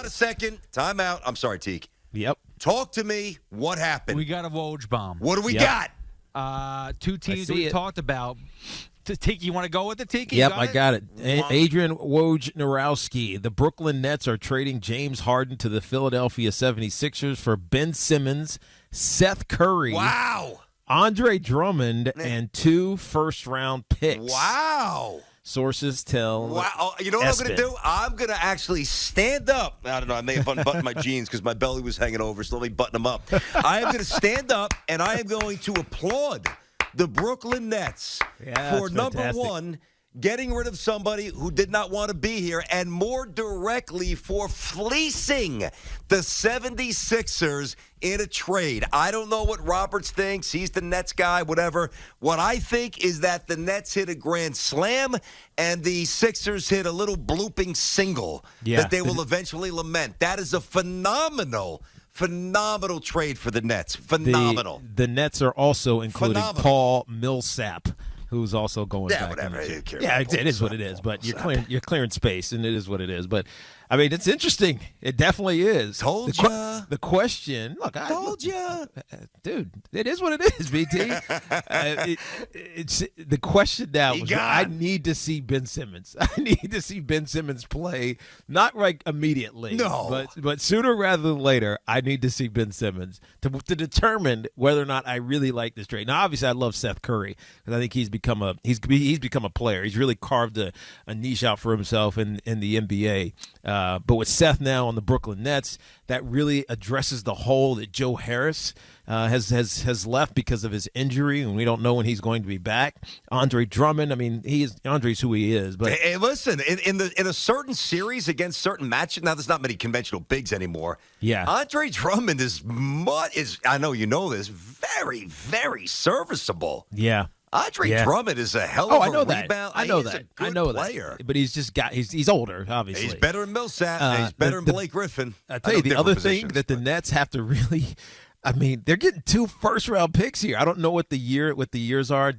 on a second. Time out. I'm sorry, Tiki. Yep. Talk to me. What happened? We got a Woj bomb. What do we got? Two teams we talked about. Tiki, you want to go with the Tiki? Yep, I got it. Adrian Wojnarowski. The Brooklyn Nets are trading James Harden to the Philadelphia 76ers for Ben Simmons, Seth Curry, Andre Drummond, and 2 first-round picks. Wow. Sources tell. Wow. You know what I'm going to do? I'm going to actually stand up. I don't know. I may have unbuttoned my jeans because my belly was hanging over, so let me button them up. I am going to stand up, and I am going to applaud the Brooklyn Nets for, number one, getting rid of somebody who did not want to be here, and more directly for fleecing the 76ers in a trade. I don't know what Roberts thinks. He's the Nets guy, whatever. What I think is that the Nets hit a grand slam and the Sixers hit a little blooping single that they will eventually lament. That is a phenomenal trade for the Nets. Phenomenal. The Nets are also including Paul Millsap, who's also going back. Whatever. Yeah, it is what it is. But you're clearing space, and it is what it is. But I mean, it's interesting. It definitely is. Told ya. The question, look, told ya, dude. It is what it is, BT. It's the question now. I need to see Ben Simmons. I need to see Ben Simmons play, not like immediately, but sooner rather than later. I need to see Ben Simmons to determine whether or not I really like this trade. Now, obviously, I love Seth Curry because I think he's become a player. He's really carved a niche out for himself in the NBA. But with Seth now on the Brooklyn Nets, that really addresses the hole that Joe Harris has left because of his injury, and we don't know when he's going to be back. Andre Drummond, I mean, Andre's who he is. But hey, listen, in a certain series against certain matches, now there's not many conventional bigs anymore. Yeah, Andre Drummond is I know you know this, very, very serviceable. Yeah. Andre Drummond is a hell of a rebound. I know He's that. a good I know player. that. But he's older, obviously. He's better than Millsap. He's better than Blake Griffin. I tell you, the other thing that the Nets have to really, I mean, they're getting 2 first-round picks here. I don't know what the years are.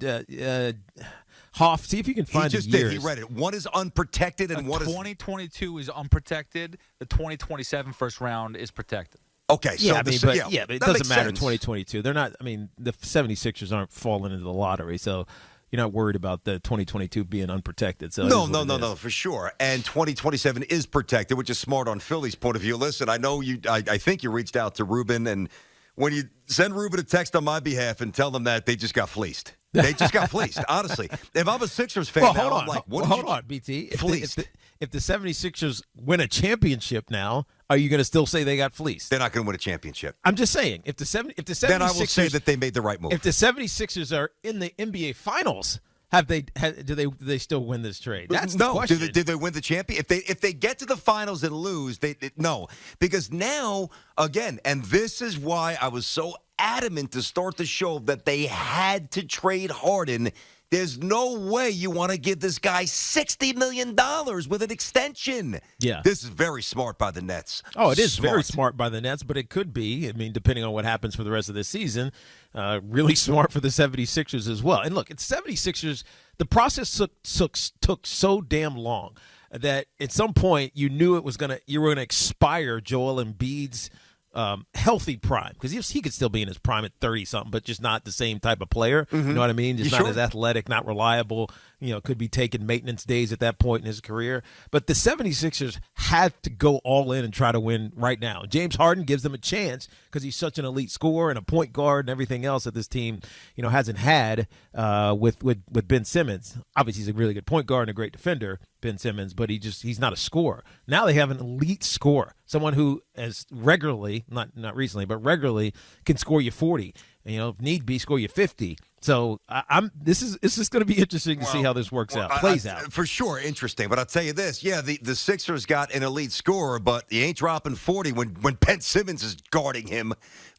Hoff, see if you can find the years. He just did. He read it. One is unprotected and one is 2022 is unprotected. The 2027 first round is protected. Okay, so but it doesn't matter. 2022, they're not. I mean, the 76ers aren't falling into the lottery, so you're not worried about the 2022 being unprotected. So no, for sure. And 2027 is protected, which is smart on Philly's point of view. Listen, I know you. I think you reached out to Ruben, and when you send Ruben a text on my behalf and tell them that they just got fleeced. They just got fleeced, honestly. If I'm a Sixers fan I'm like, hold on, BT. Fleeced. If the 76ers win a championship now, are you going to still say they got fleeced? They're not going to win a championship. I'm just saying, if the 76ers, then I will say that they made the right move. If the 76ers are in the NBA Finals, do they still win this trade? That's the question. Did they win the champion? If they get to the finals and lose, no. Because now, again, and this is why I was so adamant to start the show that they had to trade Harden. There's no way you want to give this guy $60 million with an extension. Yeah. This is very smart by the Nets. Oh, it is very smart by the Nets, but it could be, I mean, depending on what happens for the rest of the season, really smart for the 76ers as well. And look, it's 76ers, the process took so damn long that at some point you knew you were going to expire Joel Embiid's healthy prime, because he could still be in his prime at 30-something, but just not the same type of player. Mm-hmm. You know what I mean? Just not as athletic, not reliable. Could be taking maintenance days at that point in his career. But the 76ers had to go all in and try to win right now. James Harden gives them a chance because he's such an elite scorer and a point guard and everything else that this team, hasn't had with Ben Simmons. Obviously, he's a really good point guard and a great defender, Ben Simmons, but he's not a scorer. Now they have an elite scorer, someone who has regularly, not recently, but regularly can score you 40. If need be, score you 50. So this is going to be interesting to see how this works out, plays out. For sure, interesting. But I'll tell you this, the Sixers got an elite scorer, but he ain't dropping 40 when Ben Simmons is guarding him.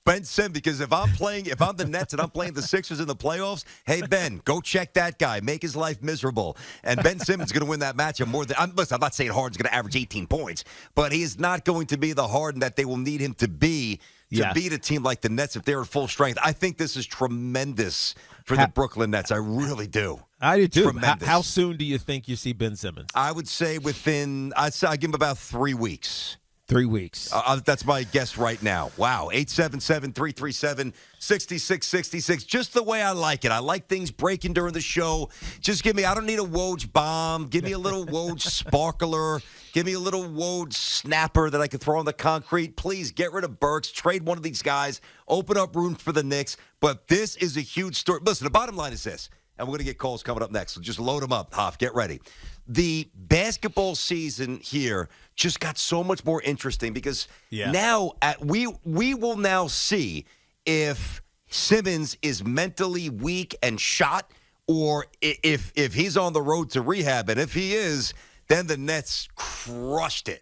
Ben Simmons, because if I'm the Nets and I'm playing the Sixers in the playoffs, hey, Ben, go check that guy. Make his life miserable. And Ben Simmons is going to win that matchup more than – listen, I'm not saying Harden's going to average 18 points, but he is not going to be the Harden that they will need him to be to beat a team like the Nets if they're at full strength. I think this is tremendous for the Brooklyn Nets. I really do. I do too. How soon do you think you see Ben Simmons? I would say I'd give him about 3 weeks. 3 weeks. That's my guess right now. Wow. 877-337-6666. Just the way I like it. I like things breaking during the show. Just give me, I don't need a Woj bomb. Give me a little Woj sparkler. Give me a little Woj snapper that I can throw on the concrete. Please get rid of Burks. Trade one of these guys. Open up room for the Knicks. But this is a huge story. Listen, the bottom line is this, and we're going to get calls coming up next. So just load them up, Hoff. Get ready. The basketball season here just got so much more interesting because now we will now see if Simmons is mentally weak and shot, or if he's on the road to rehab. And if he is, then the Nets crushed it.